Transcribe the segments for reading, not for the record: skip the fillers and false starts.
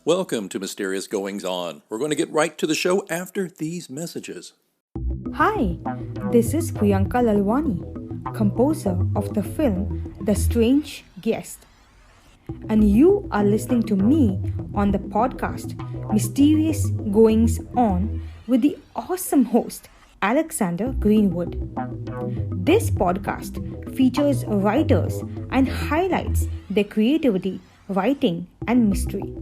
Welcome to Mysterious Goings On. We're going to get right to the show after these messages. Hi, this is Priyanka Lalwani, composer of the film The Strange Guest. And you are listening to me on the podcast Mysterious Goings On with the awesome host Alexander Greenwood. This podcast features writers and highlights their creativity, writing, and mystery.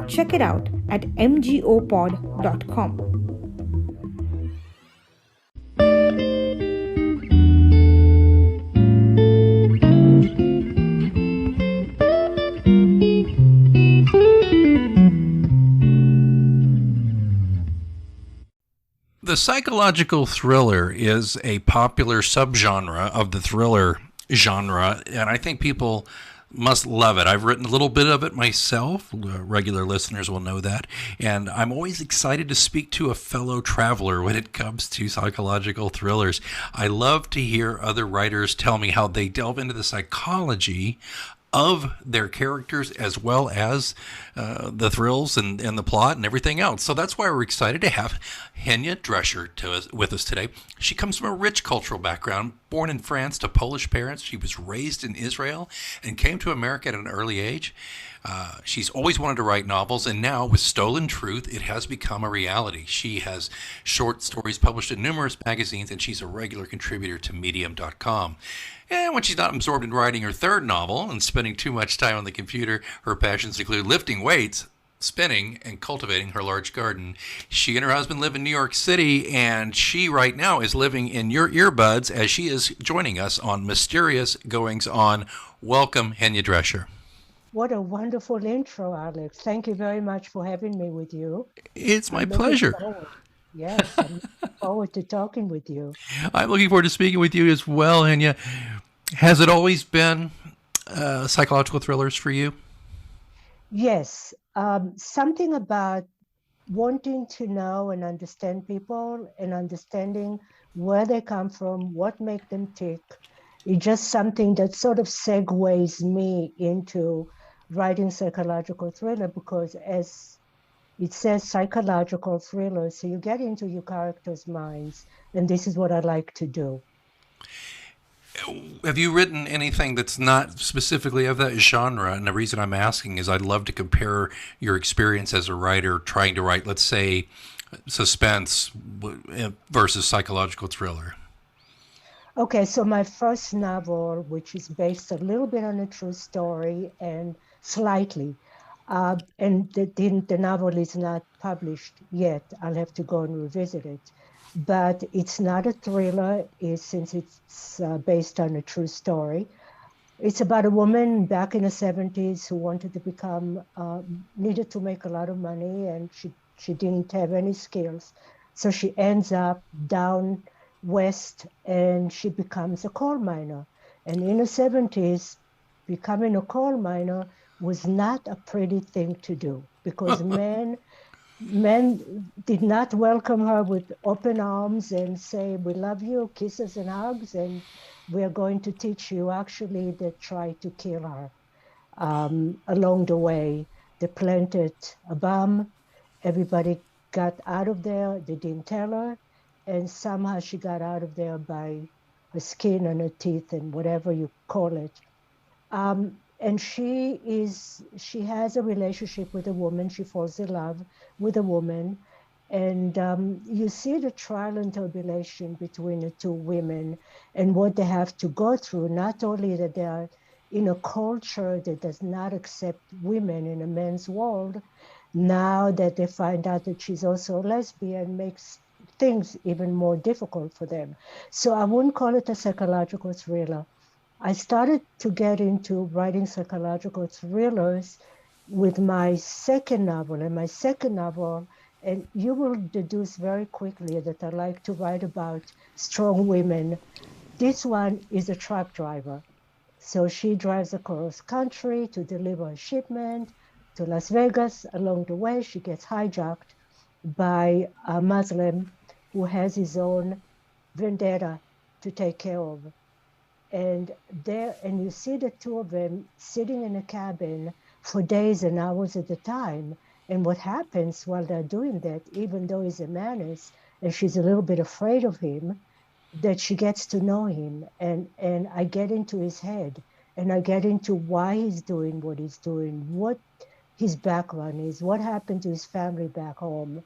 Check it out at mgopod.com. The psychological thriller is a popular subgenre of the thriller genre, and I think people must love it. I've written a little bit of it myself. Regular listeners will know that. And I'm always excited to speak to a fellow traveler when it comes to psychological thrillers. I love to hear other writers tell me how they delve into the psychology of their characters as well as the thrills and the plot and everything else. So that's why we're excited to have Henya Drescher with us today. She comes from a rich cultural background. Born in France to Polish parents, she was raised in Israel and came to America at an early age. She's always wanted to write novels, and now with Stolen Truth, it has become a reality. She has short stories published in numerous magazines, and she's a regular contributor to Medium.com. And when she's not absorbed in writing her third novel and spending too much time on the computer, her passions include lifting weights, spinning, and cultivating her large garden. She and her husband live in New York City, and she right now is living in your earbuds as she is joining us on Mysterious Goings On. Welcome, Henya Drescher. What a wonderful intro, Alex. Thank you very much for having me with you. It's my pleasure. Yes, I'm looking forward to talking with you. I'm looking forward to speaking with you as well, Henya. Has it always been psychological thrillers for you? Yes, something about wanting to know and understand people and understanding where they come from, what makes them tick. It's just something that sort of segues me into writing psychological thriller, because as it says psychological thriller, so you get into your characters' minds, and this is what I like to do. Have you written anything that's not specifically of that genre? And the reason I'm asking is I'd love to compare your experience as a writer trying to write, let's say, suspense versus psychological thriller. Okay, so my first novel, which is based a little bit on a true story and slightly, and the novel is not published yet. I'll have to go and revisit it. But it's not a thriller, since it's based on a true story. It's about a woman back in the 70s who wanted to become, needed to make a lot of money, and she didn't have any skills. So she ends up down west, and she becomes a coal miner. And in the 70s, becoming a coal miner was not a pretty thing to do, because men did not welcome her with open arms and say, we love you, kisses and hugs, and we're going to teach you. Actually, they tried to kill her along the way. They planted a bomb. Everybody got out of there. They didn't tell her. And somehow she got out of there by her skin and her teeth and whatever you call it. And she has a relationship with a woman. She falls in love with a woman. And you see the trial and tribulation between the two women and what they have to go through. Not only that they are in a culture that does not accept women in a man's world, now that they find out that she's also a lesbian, makes things even more difficult for them. So I wouldn't call it a psychological thriller. I started to get into writing psychological thrillers with my second novel. And my second novel, and you will deduce very quickly that I like to write about strong women. This one is a truck driver. So she drives across country to deliver a shipment to Las Vegas. Along the way, she gets hijacked by a Muslim who has his own vendetta to take care of. And you see the two of them sitting in a cabin for days and hours at a time. And what happens while they're doing that, even though he's a menace and she's a little bit afraid of him, that she gets to know him, and I get into his head, and I get into why he's doing what he's doing, what his background is, what happened to his family back home,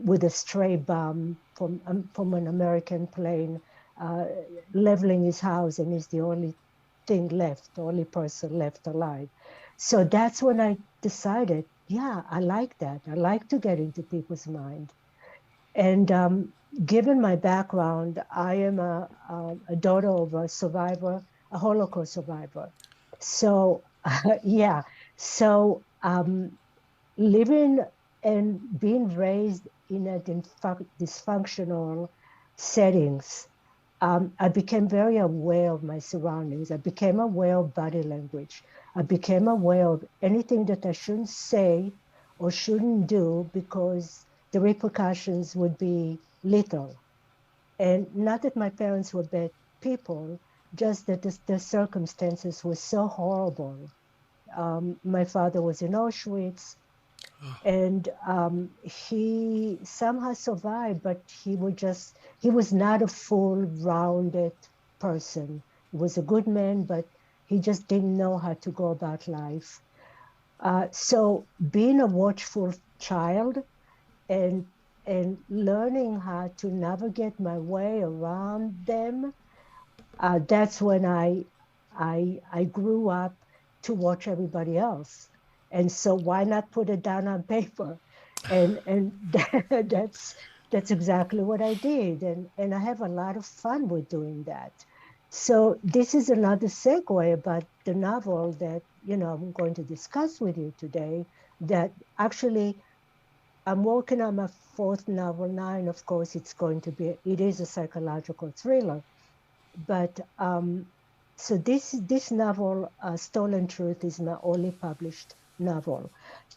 with a stray bomb from an American plane, uh, leveling his house, and he's the only thing left, the only person left alive. So that's when I decided, yeah, I like that. I like to get into people's mind. And given my background, I am a daughter of a survivor, a Holocaust survivor. So, yeah. So, living and being raised in a dysfunctional settings, I became very aware of my surroundings. I became aware of body language. I became aware of anything that I shouldn't say or shouldn't do because the repercussions would be lethal. And not that my parents were bad people, just that the circumstances were so horrible. My father was in Auschwitz, and he somehow survived, but he was not a full rounded person. He was a good man, but he just didn't know how to go about life. So being a watchful child and learning how to navigate my way around them, that's when I grew up to watch everybody else. And so why not put it down on paper? And that's exactly what I did. And I have a lot of fun with doing that. So this is another segue about the novel that, I'm going to discuss with you today, that actually I'm working on my fourth novel now, and of course it is a psychological thriller. But so this novel, Stolen Truth, is my only published novel.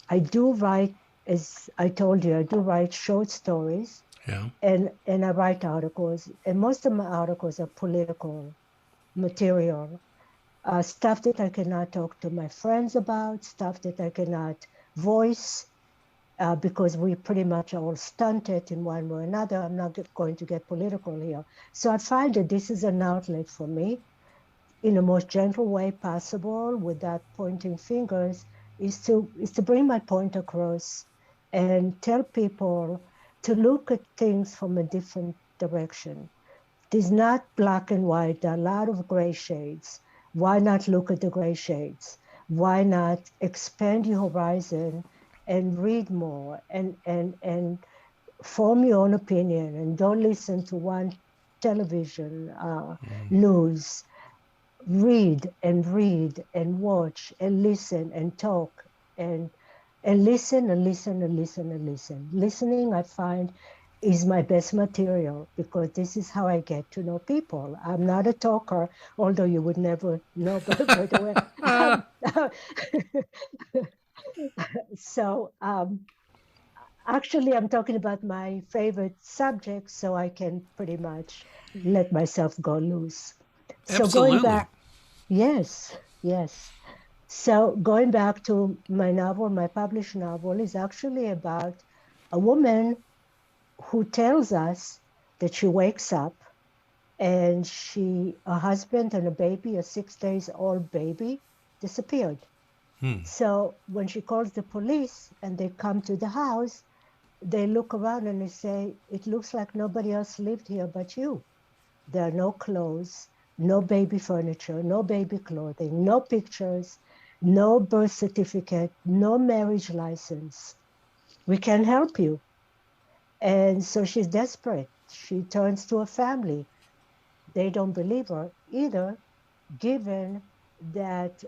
I do write, as I told you, I do write short stories, Yeah. and I write articles, and most of my articles are political material, stuff that I cannot talk to my friends about, stuff that I cannot voice, because we pretty much all stunted in one way or another. I'm not going to get political here. So I find that this is an outlet for me in the most gentle way possible without pointing fingers, is to bring my point across and tell people to look at things from a different direction. It is not black and white. There are a lot of gray shades. Why not look at the gray shades? Why not expand your horizon and read more and form your own opinion, and don't listen to one television news. Read and watch and listen and talk and listen and listen and listen and listen. Listening, I find, is my best material because this is how I get to know people. I'm not a talker, although you would never know, by the way. So actually, I'm talking about my favorite subject, so I can pretty much let myself go loose. So going Absolutely. back, yes, yes. So going back to my novel, my published novel is actually about a woman who tells us that she wakes up and her husband and a baby, a 6 days old baby, disappeared. So when she calls the police and they come to the house, they look around and they say, it looks like nobody else lived here but you. There are no clothes, no baby furniture, no baby clothing, no pictures, no birth certificate, no marriage license. We can help you. And so she's desperate. She turns to her family. They don't believe her either, given that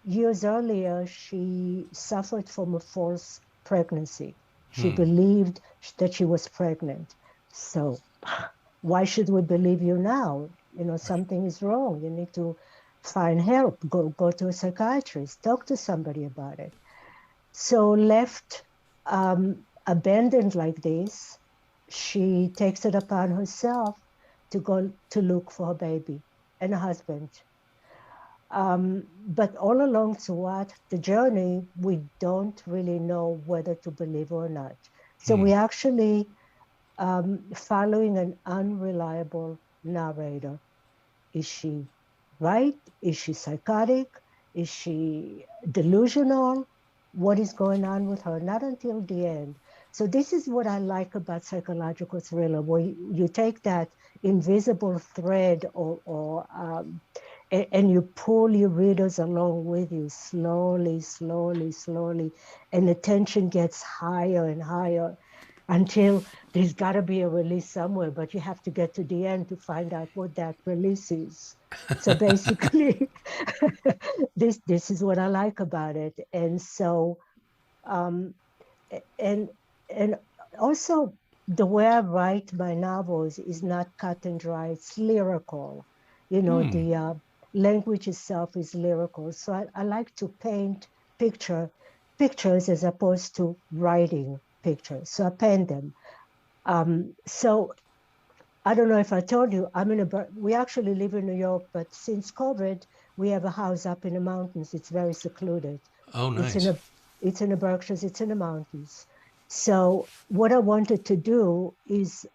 years earlier she suffered from a false pregnancy. She believed that she was pregnant. So why should we believe you now? Something is wrong. You need to find help, go to a psychiatrist, talk to somebody about it. So left abandoned like this, she takes it upon herself to go to look for her baby and a husband. But all along throughout the journey, we don't really know whether to believe or not. So we actually following an unreliable narrator. Is she right? Is she psychotic? Is she delusional? What is going on with her? Not until the end. So this is what I like about psychological thriller, where you take that invisible thread and you pull your readers along with you slowly, slowly, slowly, and the tension gets higher and higher until there's got to be a release somewhere, but you have to get to the end to find out what that release is. So basically, this is what I like about it. And so, um, and and also the way I write my novels is not cut and dry. It's lyrical. The language itself is lyrical. So I like to paint pictures as opposed to writing pictures. So I paint them. So I don't know if I told you, we actually live in New York, but since COVID, we have a house up in the mountains. It's very secluded. Oh, It's in nice. a, it's in the Berkshires, it's in the mountains. So what I wanted to do is,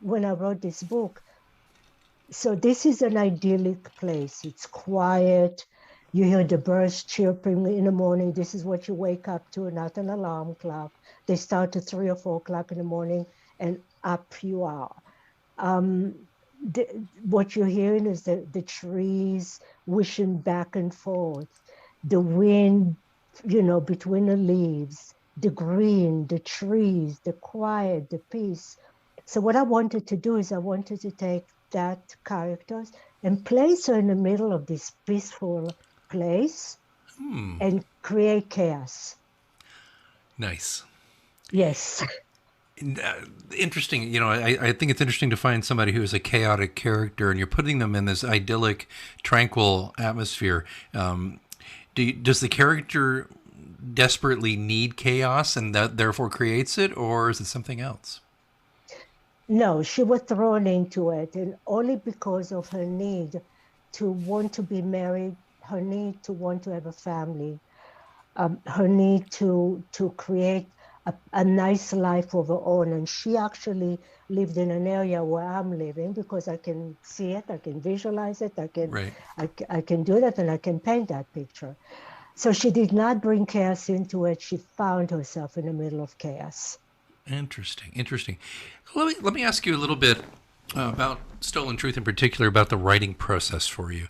when I wrote this book, so this is an idyllic place. It's quiet. You hear the birds chirping in the morning. This is what you wake up to, not an alarm clock. They start at 3 or 4 o'clock in the morning, and up you are. Um, what you're hearing is the trees wishing back and forth, the wind, between the leaves, the green, the trees, the quiet, the peace. So what I wanted to do is I wanted to take that characters and place her in the middle of this peaceful place and create chaos. Nice. Yes. Interesting. I think it's interesting to find somebody who is a chaotic character, and you're putting them in this idyllic, tranquil atmosphere. Does the character desperately need chaos, and that therefore creates it, or is it something else? No, she was thrown into it, and only because of her need to want to be married, her need to want to have a family, her need to create a nice life of her own. And she actually lived in an area where I'm living because I can see it, I can visualize it, Right. I can do that, and I can paint that picture. So she did not bring chaos into it. She found herself in the middle of chaos. Interesting. Interesting. Let me ask you a little bit about Stolen Truth, in particular, about the writing process for you.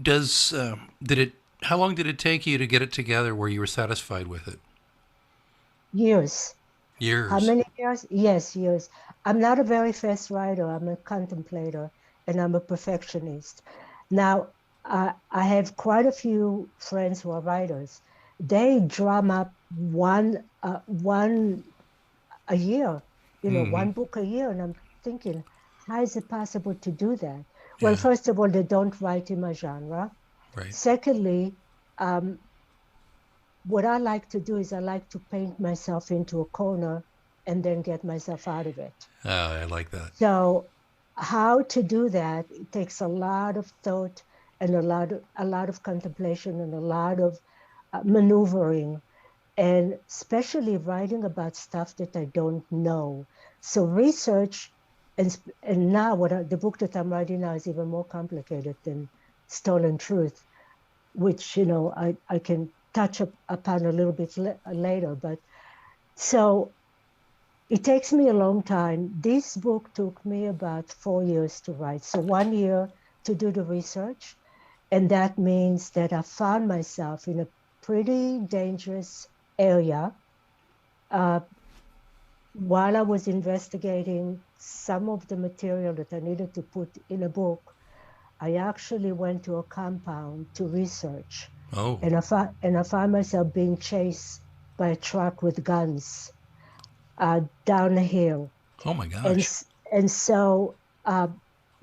Does did it? How long did it take you to get it together where you were satisfied with it? Years. How Years. many years? Yes, years. I'm not a very fast writer. I'm a contemplator and I'm a perfectionist. Now, I have quite a few friends who are writers. They drum up one a year, one book a year. And I'm thinking, how is it possible to do that? Well, Yeah. first of all, they don't write in my genre. Right. Secondly, what I like to do is I like to paint myself into a corner and then get myself out of it. I like that. So how to do that, it takes a lot of thought and a lot of contemplation and a lot of maneuvering, and especially writing about stuff that I don't know. So research, and now the book that I'm writing now is even more complicated than Stolen Truth, which I can touch upon a little bit later. But so it takes me a long time. This book took me about 4 years to write. So 1 year to do the research. And that means that I found myself in a pretty dangerous area. While I was investigating some of the material that I needed to put in a book, I actually went to a compound to research. Oh. And I found myself being chased by a truck with guns down a hill. Oh my And, gosh. and so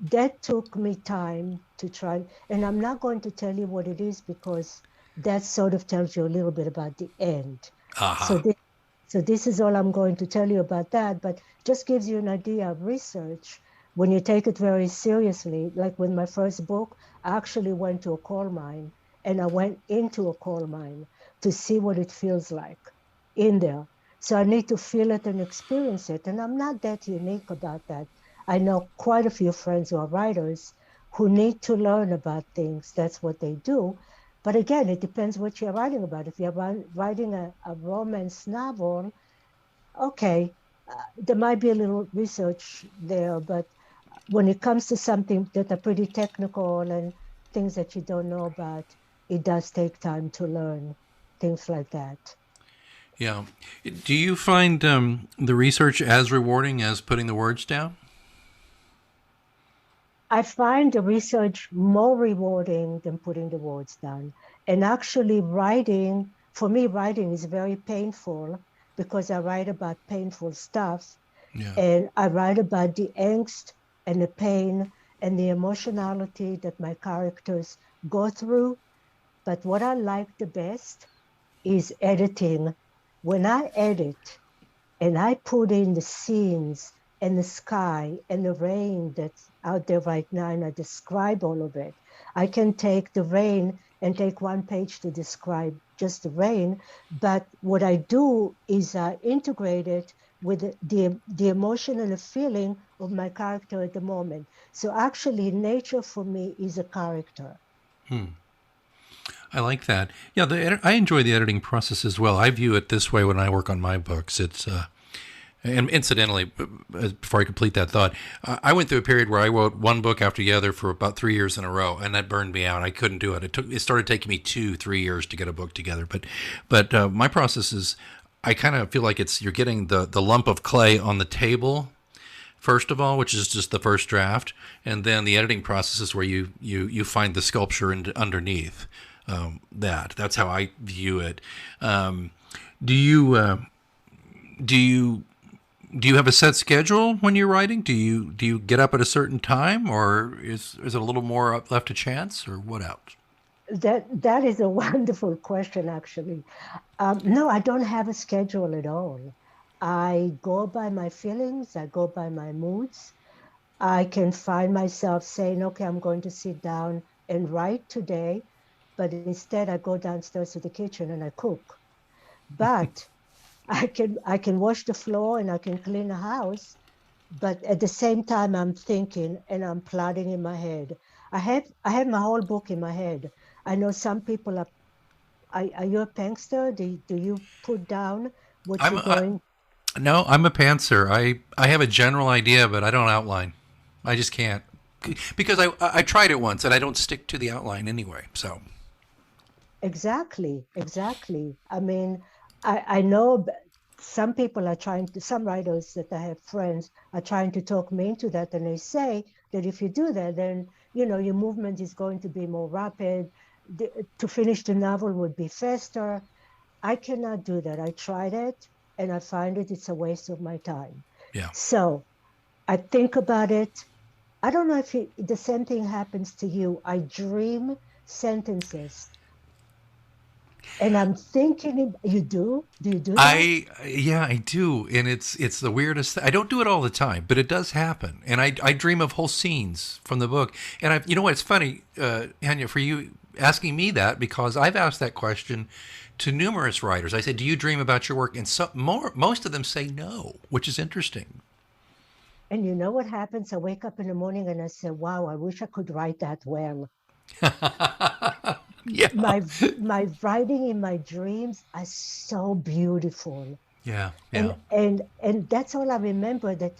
that took me time to try. And I'm not going to tell you what it is because that sort of tells you a little bit about the end. So Aha. this, so this is all I'm going to tell you about that, but just gives you an idea of research when you take it very seriously. Like with my first book, I actually went to a coal mine and I went into a coal mine to see what it feels like in there. So I need to feel it and experience it. And I'm not that unique about that. I know quite a few friends who are writers who need to learn about things. That's what they do. But again, it depends what you're writing about. If you're writing a romance novel, okay, there might be a little research there, but when it comes to something that are pretty technical and things that you don't know about, it does take time to learn things like that. Yeah. Do you find the research as rewarding as putting the words down? I find the research more rewarding than putting the words down. And actually, writing, for me, writing is very painful because I write about painful stuff. Yeah. And I write about the angst and the pain and the emotionality that my characters go through. But what I like the best is editing. When I edit, and I put in the scenes and the sky and the rain that's out there right now, and I describe all of it. I can take the rain and take one page to describe just the rain, but what I do is I integrate it with the emotion and the feeling of my character at the moment. So actually, nature for me is a character. I like that. Yeah, I enjoy the editing process as well. I view it this way when I work on my books. And incidentally, before I complete that thought, I went through a period where I wrote one book after the other for about 3 years in a row, and that burned me out. I couldn't do it. It started taking me 2-3 years to get a book together. But my process is, I kind of feel like you're getting the lump of clay on the table first of all, which is just the first draft, and then the editing process is where you find the sculpture underneath. That's how I view it. Do you do you do you have a set schedule when you're writing? Do you get up at a certain time, or is it a little more left to chance, or what else? That is a wonderful question, actually. No, I don't have a schedule at all. I go by my feelings. I go by my moods. I can find myself saying, okay, I'm going to sit down and write today, but instead I go downstairs to the kitchen and I cook. But I can wash the floor and I can clean the house, but at the same time I'm thinking and I'm plotting in my head. I have my whole book in my head. I know some people are you a prankster? Do you put down what I'm you're I, going? no, I'm a pantser. I have a general idea, but I don't outline. I just can't because I tried it once and I don't stick to the outline anyway. So Exactly, exactly. I mean, I know some people are trying to, some writers that I have friends are trying to talk me into that. And they say that if you do that, then, your movement is going to be more rapid. To finish the novel would be faster. I cannot do that. I tried it and I find it's a waste of my time. yeah. So I think about it. I don't know if the same thing happens to you. I dream sentences and I'm thinking, you do? Do you do that? Yeah, I do, and it's the weirdest thing. I don't do it all the time, but it does happen, and I dream of whole scenes from the book. And you know what? It's funny, Hanya, for you asking me that because I've asked that question to numerous writers. I said, "Do you dream about your work?" And most of them say no, which is interesting. And you know what happens? I wake up in the morning and I say, wow, I wish I could write that well. Yeah, My writing in my dreams are so beautiful. yeah, And yeah. and that's all I remember, that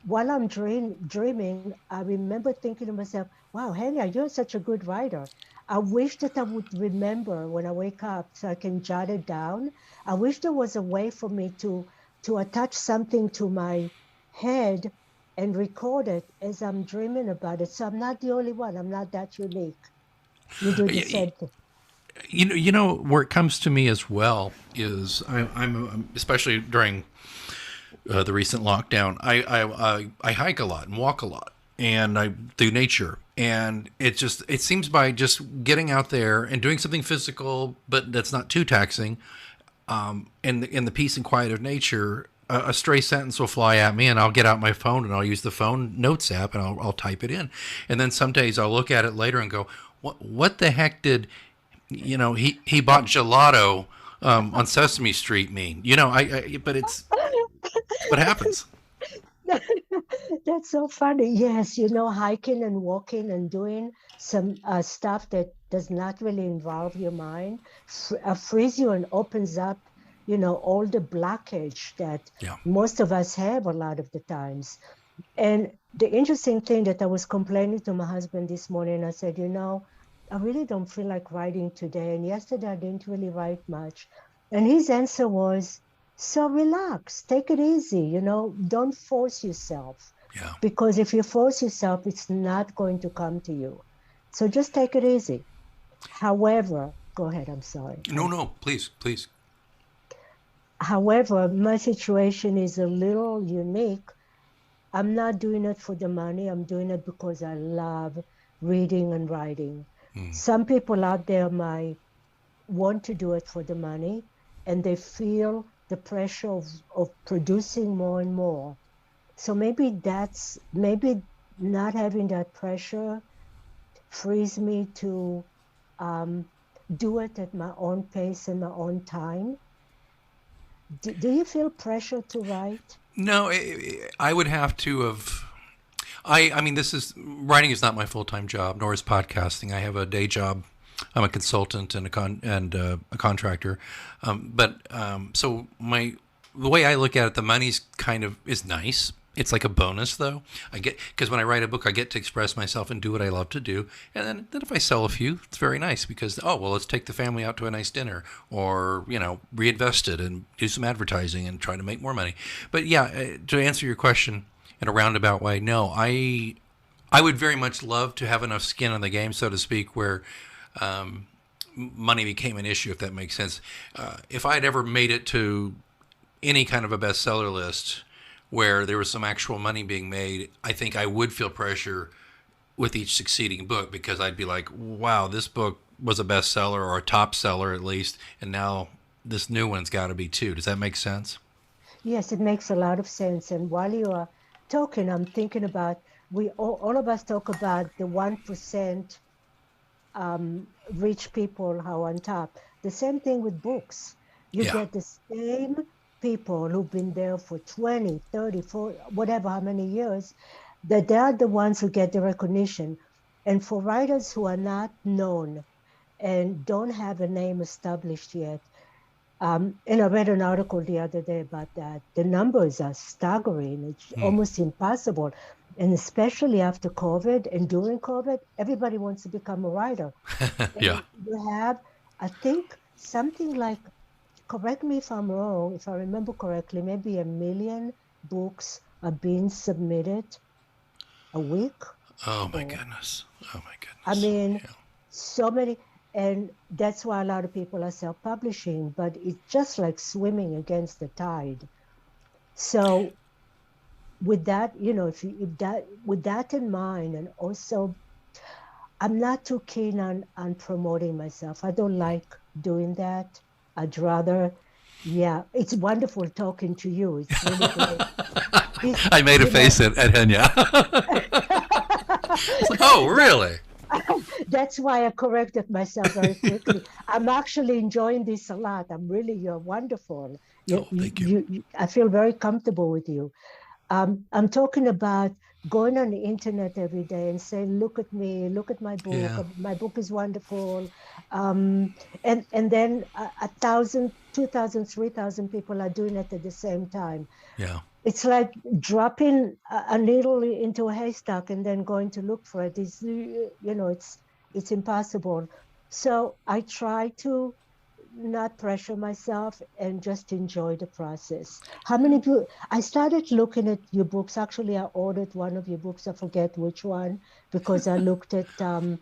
while I'm dreaming, I remember thinking to myself, wow, Henya, you're such a good writer. I wish that I would remember when I wake up so I can jot it down. I wish there was a way for me to attach something to my head and record it as I'm dreaming about it. So I'm not the only one. I'm not that unique. You do the Y- same thing. you know where it comes to me as well is I'm especially during the recent lockdown. I hike a lot and walk a lot, and I do nature. And it seems by just getting out there and doing something physical, but that's not too taxing, in the peace and quiet of nature, a stray sentence will fly at me, and I'll get out my phone and I'll use the phone notes app and I'll type it in. And then some days I'll look at it later and go, what the heck did, he bought gelato on Sesame Street mean? But it's what happens. That's so funny. Yes, hiking and walking and doing some stuff that does not really involve your mind frees you and opens up, all the blockage that Yeah. most of us have a lot of the times. And the interesting thing that I was complaining to my husband this morning, I said, I really don't feel like writing today. And yesterday I didn't really write much. And his answer was, so relax, take it easy, don't force yourself. Yeah. Because if you force yourself, it's not going to come to you. So just take it easy. However, go ahead, I'm sorry. No, please. However, my situation is a little unique. I'm not doing it for the money. I'm doing it because I love reading and writing. Some people out there might want to do it for the money, and they feel the pressure of producing more and more. So maybe not having that pressure frees me to do it at my own pace and my own time. Do you feel pressure to write? No, I would have to have. I mean, writing is not my full time job, nor is podcasting. I have a day job. I'm a consultant and a contractor. So the way I look at it, the money's is nice. It's like a bonus, though. Because when I write a book, I get to express myself and do what I love to do. And then if I sell a few, it's very nice because, let's take the family out to a nice dinner, or, reinvest it and do some advertising and try to make more money. But yeah, to answer your question in a roundabout way, no, I would very much love to have enough skin in the game, so to speak, where money became an issue, if that makes sense. If I had ever made it to any kind of a bestseller list where there was some actual money being made, I think I would feel pressure with each succeeding book, because I'd be like, wow, this book was a bestseller, or a top seller at least, and now this new one's got to be too. Does that make sense? Yes, it makes a lot of sense. And while you are talking, I'm thinking about, all of us talk about the 1% rich people how on top. The same thing with books. You get the same people who've been there for 20, 30, 40, whatever, how many years, that they are the ones who get the recognition. And for writers who are not known and don't have a name established yet, and I read an article the other day about that, the numbers are staggering. It's almost impossible. And especially after COVID and during COVID, everybody wants to become a writer. Yeah. You have, I think, something like, correct me if I'm wrong, if I remember correctly, maybe 1 million books are being submitted a week. Oh my goodness. I mean, so many. And that's why a lot of people are self-publishing, but it's just like swimming against the tide. So with that, with that in mind, and also I'm not too keen on promoting myself. I don't like doing that. I'd rather, it's wonderful talking to you. It's really great. I made a face at Henya. It's like, oh, really? That's why I corrected myself very quickly. I'm actually enjoying this a lot. You're wonderful. Thank you. I feel very comfortable with you. I'm talking about going on the internet every day and saying, look at me, look at my book. Yeah. My book is wonderful. And then 1,000, 2,000, 3,000 people are doing it at the same time. Yeah. It's like dropping a needle into a haystack and then going to look for it. It's impossible. So I try to not pressure myself and just enjoy the process. I started looking at your books. Actually, I ordered one of your books. I forget which one, because I looked at your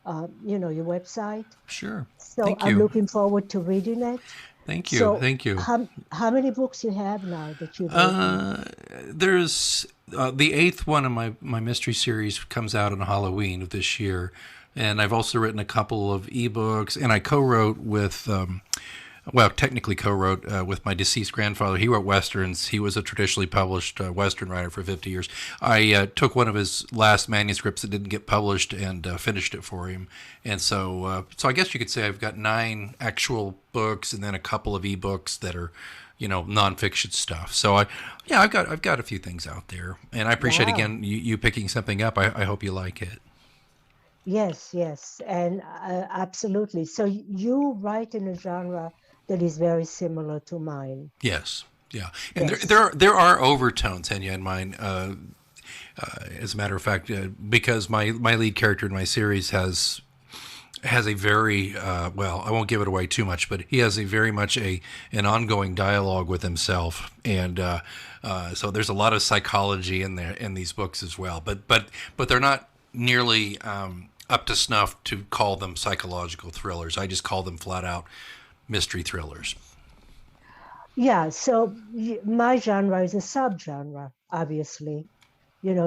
your website. Sure. So Thank I'm you. looking forward to reading it. Thank you. So Thank you. how many books you have now that you've written? There's the eighth one of my mystery series comes out on Halloween of this year. And I've also written a couple of ebooks, and I co-wrote with, well, technically co-wrote with my deceased grandfather. He wrote Westerns. He was a traditionally published Western writer for 50 years. I took one of his last manuscripts that didn't get published and finished it for him. And so I guess you could say I've got 9 actual books and then a couple of ebooks that are, nonfiction stuff. So I've got a few things out there, and I appreciate Wow. again you picking something up. I hope you like it. Yes, yes, and absolutely. So you write in a genre that is very similar to mine. Yes. Yeah. And Yes. there are overtones, Henya, in mine. As a matter of fact, because my lead character in my series has a very well, I won't give it away too much, but he has a very much an ongoing dialogue with himself, and so there's a lot of psychology in there in these books as well. But they're not nearly up to snuff to call them psychological thrillers. I just call them flat out mystery thrillers. Yeah, so my genre is a subgenre, obviously,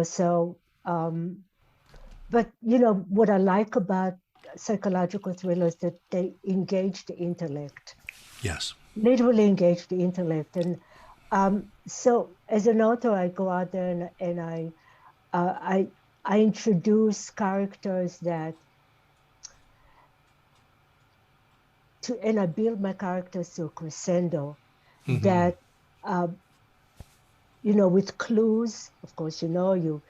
so but what I like about psychological thrillers that they engage the intellect, Yes. literally engage the intellect. And so as an author, I go out there and uh, I I introduce characters and I build my characters to a crescendo that uh, with clues. Of course, you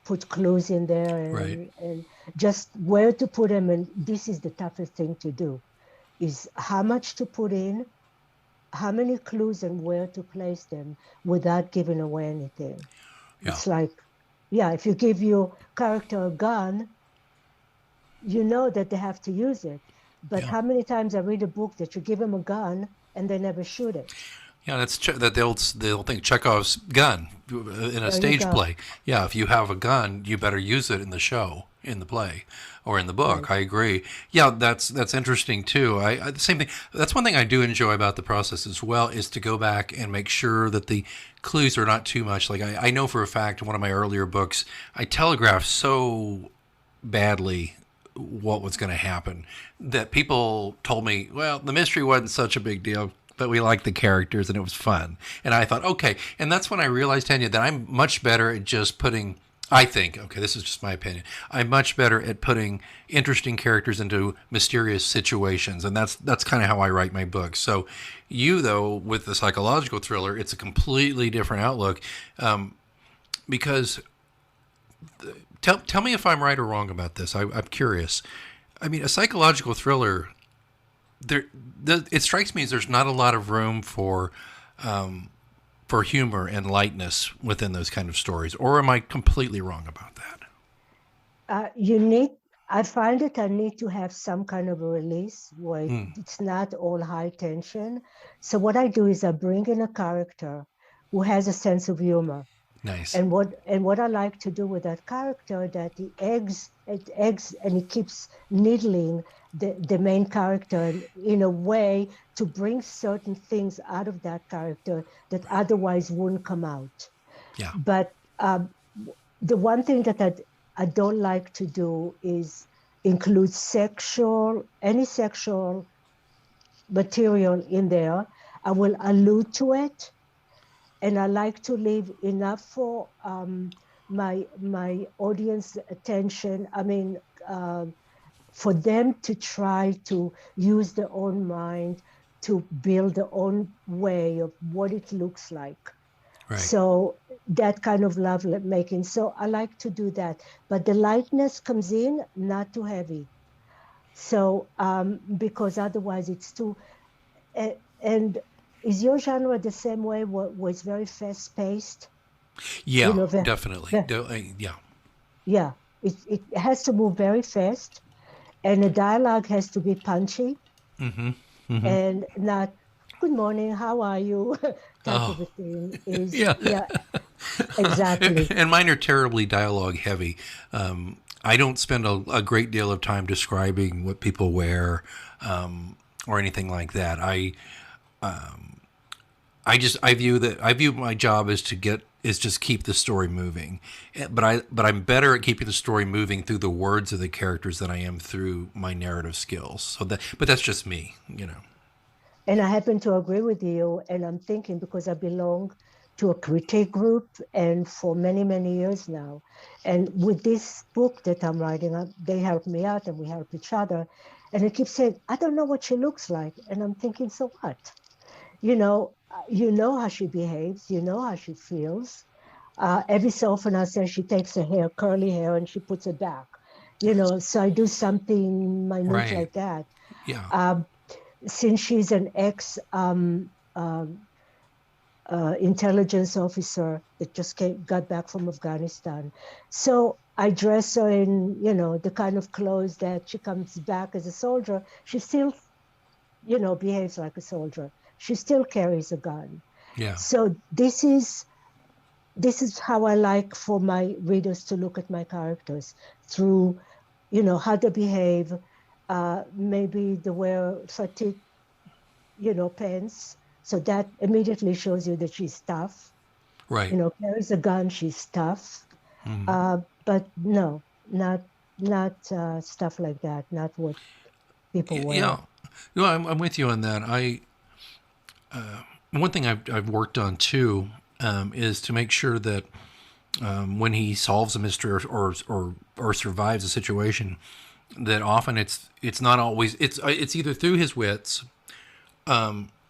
put clues in there Right. and just where to put them. And this is the toughest thing to do, is how much to put in, how many clues, and where to place them without giving away anything. Yeah. It's like, yeah, if you give your character a gun, you know that they have to use it. But Yeah. how many times I read a book that you give them a gun and they never shoot it? Yeah, that's that they'll think Chekhov's gun in a There you stage go. play. Yeah, if you have a gun, you better use it in the show, in the play, or in the book. Right. I agree. Yeah, that's interesting too. I the same thing. That's one thing I do enjoy about the process as well, is to go back and make sure that the clues are not too much. Like I know for a fact in one of my earlier books, I telegraphed so badly what was going to happen that people told me, well, the mystery wasn't such a big deal, but we liked the characters and it was fun. And I thought, okay. And that's when I realized, Tanya, that I'm much better at just putting, I think, okay, this is just my opinion, I'm much better at putting interesting characters into mysterious situations. And that's kind of how I write my books. So you, though, with the psychological thriller, it's a completely different outlook, because tell me if I'm right or wrong about this. I'm curious. I mean, a psychological thriller, it strikes me as there's not a lot of room for humor and lightness within those kind of stories. Or am I completely wrong about that? I find that I need to have some kind of a release where it's not all high tension. So what I do is I bring in a character who has a sense of humor. Nice. And what I like to do with that character, that it eggs and he keeps needling the main character in a way to bring certain things out of that character that otherwise wouldn't come out. Yeah. But the one thing that I don't like to do is include any sexual material in there. I will allude to it. And I like to leave enough for my audience attention. I mean, for them to try to use their own mind to build their own way of what it looks like. Right. So that kind of love making. So I like to do that. But the lightness comes in, not too heavy. So because otherwise it's too... And is your genre the same way, was very fast-paced? Yeah, Very, definitely. Yeah. Yeah, it has to move very fast, and the dialogue has to be punchy, and not "Good morning, how are you?" type of a thing. Yeah. Exactly. And mine are terribly dialogue heavy. I don't spend a great deal of time describing what people wear, or anything like that. I view my job as just keep the story moving, but I'm better at keeping the story moving through the words of the characters than I am through my narrative skills. But that's just me, you know. And I happen to agree with you. And I'm thinking because I belong to a critique group and for many, many years now. And with this book that I'm writing, they help me out and we help each other. And I keep saying, I don't know what she looks like. And I'm thinking, so what? You know how she behaves, you know how she feels. Every so often I say she takes her hair, curly hair, and she puts it back. So I do something minute Right. like that. Yeah. Since she's an intelligence officer that just got back from Afghanistan. So I dress her in, the kind of clothes that she comes back as a soldier. She still, behaves like a soldier. She still carries a gun. Yeah. So this is how I like for my readers to look at my characters through, how they behave. Maybe they wear fatigue, pants. So that immediately shows you that she's tough. Right. Carries a gun, she's tough. But no, not stuff like that. Not what people wear. Yeah. No, I'm with you on that. One thing I've worked on too is to make sure that when he solves a mystery or survives a situation, that often it's not always it's either through his wits,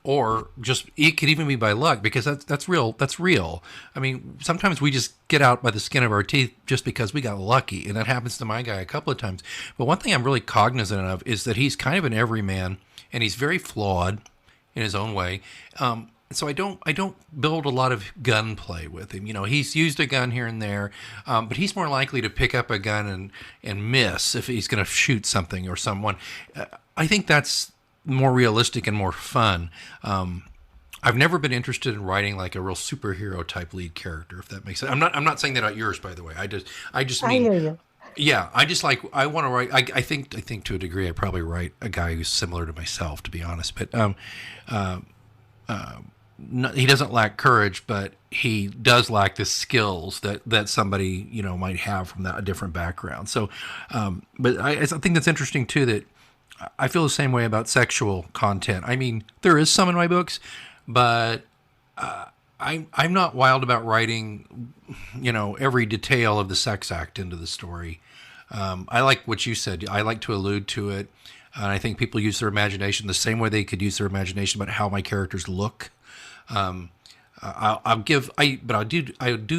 or just it could even be by luck, because that's real. That's real. I mean, sometimes we just get out by the skin of our teeth just because we got lucky, and that happens to my guy a couple of times. But one thing I'm really cognizant of is that he's kind of an everyman, and he's very flawed in his own way. So I don't build a lot of gunplay with him. He's used a gun here and there, but he's more likely to pick up a gun and miss if he's going to shoot something or someone. I think that's more realistic and more fun. I've never been interested in writing like a real superhero type lead character, if that makes sense. I'm not saying that about yours, by the way. I just I mean, hear you. yeah, I want to write. I think to a degree I probably write a guy who's similar to myself, to be honest. But no, he doesn't lack courage, but he does lack the skills that somebody might have from a different background. So, but I think that's interesting too. That I feel the same way about sexual content. I mean, there is some in my books, but I'm not wild about writing, every detail of the sex act into the story. I like what you said. I like to allude to it, and I think people use their imagination the same way they could use their imagination about how my characters look. I'll do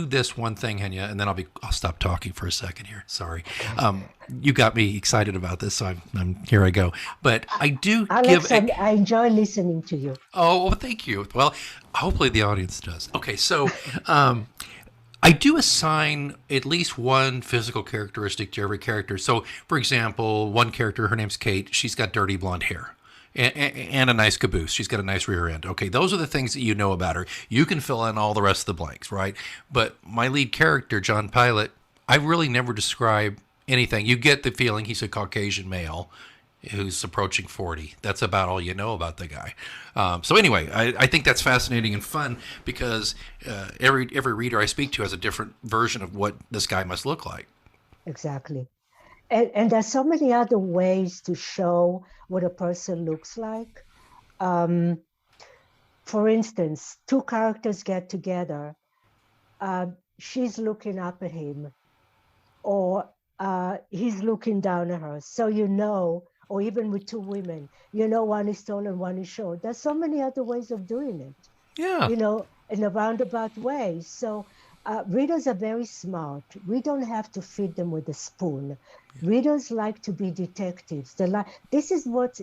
this one thing, Henya, and then I'll stop talking for a second here. Sorry. You got me excited about this, so I'm here I go. But I do Alex, I enjoy listening to you. Oh, well, thank you. Well, hopefully the audience does. Okay, so I do assign at least one physical characteristic to every character. So, for example, one character, her name's Kate. She's got dirty blonde hair. And a nice caboose. She's got a nice rear end. Okay, those are the things that you know about her. You can fill in all the rest of the blanks, right? But my lead character, John Pilot, I really never describe anything. You get the feeling he's a Caucasian male who's approaching 40. That's about all you know about the guy. So anyway, I think that's fascinating and fun because every reader I speak to has a different version of what this guy must look like. Exactly. And there's so many other ways to show what a person looks like. For instance, two characters get together. She's looking up at him, or he's looking down at her. So or even with two women, one is tall and one is short. There's so many other ways of doing it. Yeah. In a roundabout way. So readers are very smart. We don't have to feed them with a spoon. Readers like to be detectives. This is what's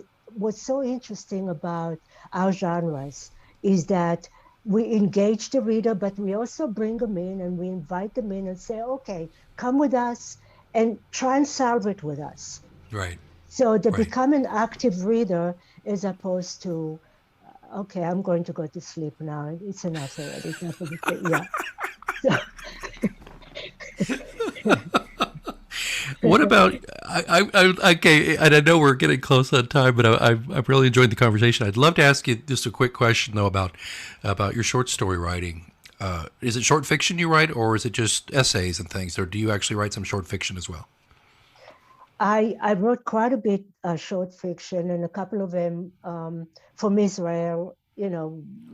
so interesting about our genres, is that we engage the reader, but we also bring them in and we invite them in and say, okay, come with us and try and solve it with us. Right. So they become an active reader as opposed to, okay, I'm going to go to sleep now. It's enough already. Yeah. What about okay? And I know we're getting close on time, but I've really enjoyed the conversation. I'd love to ask you just a quick question though about your short story writing. Is it short fiction you write, or is it just essays and things, or do you actually write some short fiction as well? I wrote quite a bit short fiction, and a couple of them from Israel,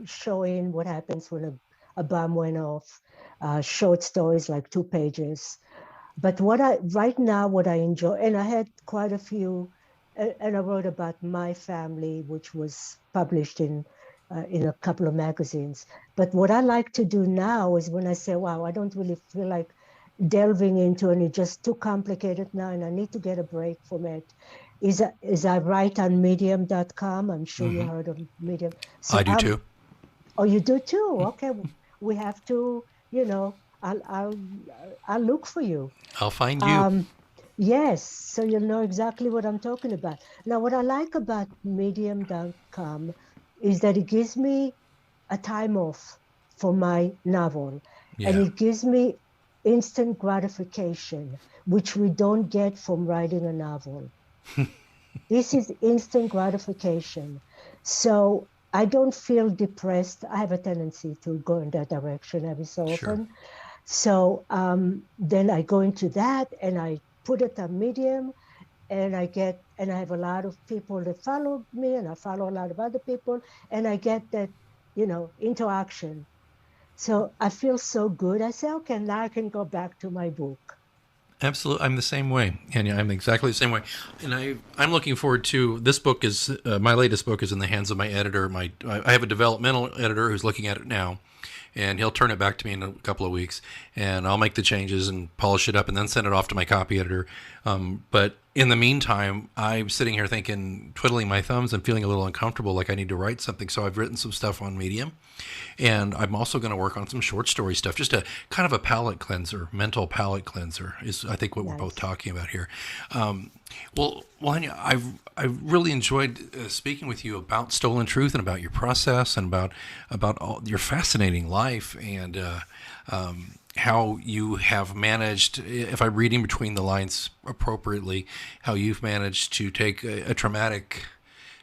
showing what happens when a bomb went off, short stories like 2 pages. But right now, what I enjoy, and I had quite a few, and I wrote about my family, which was published in a couple of magazines. But what I like to do now is when I say, wow, I don't really feel like delving into, and it's just too complicated now, and I need to get a break from it, is I write on medium.com. I'm sure you heard of Medium. So I do too. oh, you do too? Okay, we have to, I'll look for you. I'll find you. Yes, so you'll know exactly what I'm talking about. Now, what I like about medium.com is that it gives me a time off for my novel, and Yeah. it gives me instant gratification, which we don't get from writing a novel. This is instant gratification. So I don't feel depressed. I have a tendency to go in that direction every so Sure. often. So then I go into that and I put it on Medium, and I have a lot of people that follow me, and I follow a lot of other people, and I get that, interaction. So I feel so good. I say, okay, now I can go back to my book. Absolutely, I'm the same way, and I'm exactly the same way. And I'm looking forward to this book. Is my latest book is in the hands of my editor. I have a developmental editor who's looking at it now, and he'll turn it back to me in a couple of weeks, and I'll make the changes and polish it up, and then send it off to my copy editor. But in the meantime, I'm sitting here thinking, twiddling my thumbs, and feeling a little uncomfortable, like I need to write something. So I've written some stuff on Medium, and I'm also going to work on some short story stuff, just a kind of a palate cleanser, mental palate cleanser is I think what we're both talking about here. Well, Henya, I've really enjoyed speaking with you about Stolen Truth and about your process and about all your fascinating life and how you have managed, if I'm reading between the lines appropriately, how you've managed to take a traumatic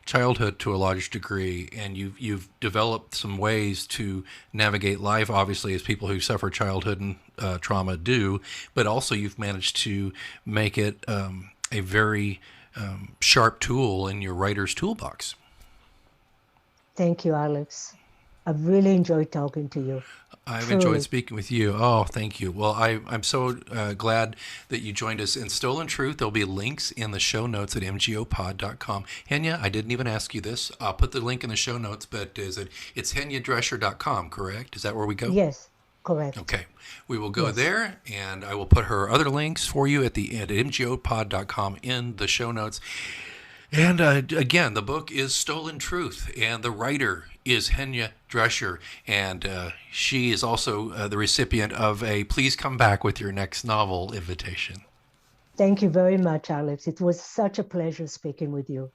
childhood to a large degree, and you've developed some ways to navigate life, obviously, as people who suffer childhood and trauma do, but also you've managed to make it a very sharp tool in your writer's toolbox. Thank you, Alex. I've really enjoyed talking to you. I've Truly. enjoyed speaking with you. Oh, thank you. Well, I'm so glad that you joined us in Stolen Truth. There'll be links in the show notes at mgopod.com. Henya, I didn't even ask you this. I'll put the link in the show notes, but it's henyadrescher.com, correct? Is that where we go? Yes, correct. Okay. We will go there, and I will put her other links for you at mgopod.com in the show notes. And again, the book is Stolen Truth, and the writer is Henya Drescher, and she is also the recipient of a Please Come Back with Your Next Novel invitation. Thank you very much, Alex. It was such a pleasure speaking with you.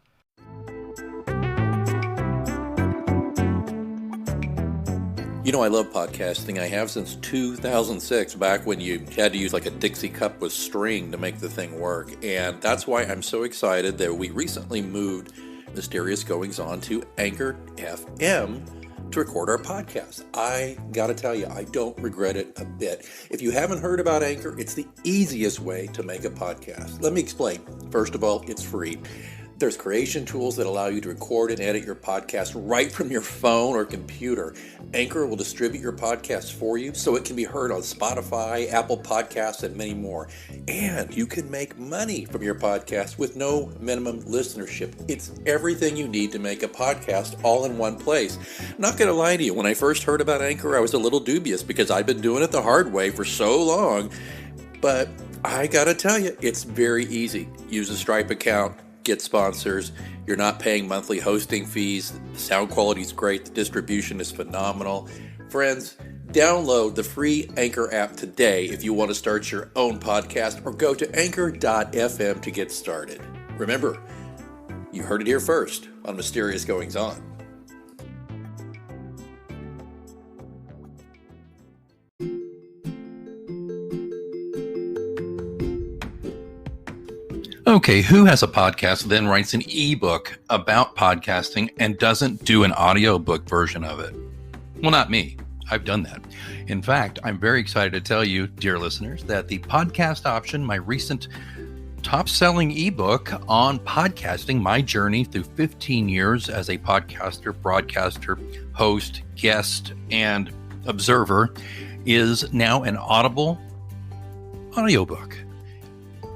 You know, I love podcasting. I have since 2006, back when you had to use like a Dixie cup with string to make the thing work. And that's why I'm so excited that we recently moved Mysterious Goings On to Anchor FM to record our podcast. I gotta tell you, I don't regret it a bit. If you haven't heard about Anchor, it's the easiest way to make a podcast. Let me explain. First of all, it's free. There's creation tools that allow you to record and edit your podcast right from your phone or computer. Anchor will distribute your podcast for you so it can be heard on Spotify, Apple Podcasts, and many more. And you can make money from your podcast with no minimum listenership. It's everything you need to make a podcast all in one place. Not going to lie to you, when I first heard about Anchor, I was a little dubious because I've been doing it the hard way for so long. But I got to tell you, it's very easy. Use a Stripe account. Get sponsors. You're not paying monthly hosting fees. The sound quality is great. The distribution is phenomenal. Friends, download the free Anchor app today if you want to start your own podcast, or go to anchor.fm to get started. Remember, you heard it here first on Mysterious Goings On. Okay, who has a podcast, then writes an ebook about podcasting and doesn't do an audiobook version of it? Well, not me. I've done that. In fact, I'm very excited to tell you, dear listeners, that the podcast option, my recent top-selling ebook on podcasting, my journey through 15 years as a podcaster, broadcaster, host, guest, and observer, is now an Audible audiobook.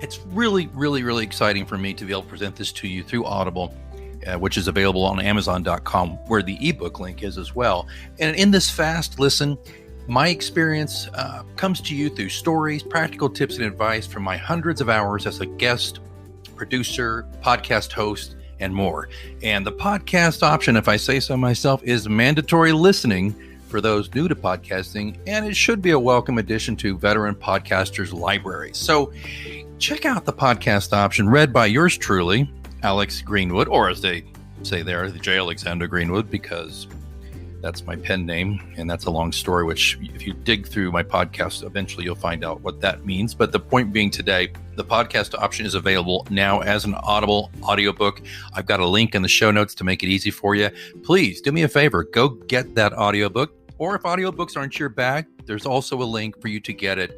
It's really, really, really exciting for me to be able to present this to you through Audible, which is available on Amazon.com, where the ebook link is as well. And in this fast listen, my experience comes to you through stories, practical tips, and advice from my hundreds of hours as a guest, producer, podcast host, and more. And the podcast option, if I say so myself, is mandatory listening for those new to podcasting, and it should be a welcome addition to veteran podcasters' library. So check out the podcast option read by yours truly, Alex Greenwood, or as they say there, the J. Alexander Greenwood, because that's my pen name, and that's a long story, which if you dig through my podcast, eventually you'll find out what that means. But the point being today, the podcast option is available now as an Audible audiobook. I've got a link in the show notes to make it easy for you. Please do me a favor, go get that audiobook. Or if audiobooks aren't your bag, there's also a link for you to get it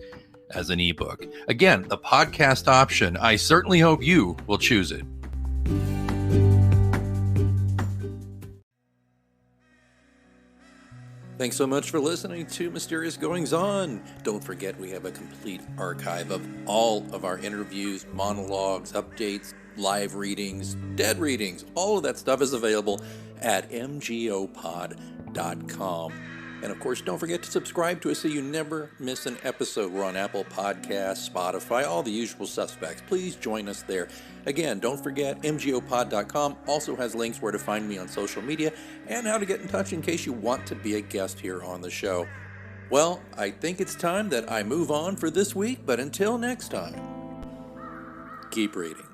as an ebook. Again, the podcast option. I certainly hope you will choose it. Thanks so much for listening to Mysterious Goings On. Don't forget we have a complete archive of all of our interviews, monologues, updates, live readings, dead readings. All of that stuff is available at mgopod.com. And of course, don't forget to subscribe to us so you never miss an episode. We're on Apple Podcasts, Spotify, all the usual suspects. Please join us there. Again, don't forget, mgopod.com also has links where to find me on social media and how to get in touch in case you want to be a guest here on the show. Well, I think it's time that I move on for this week, but until next time, keep reading.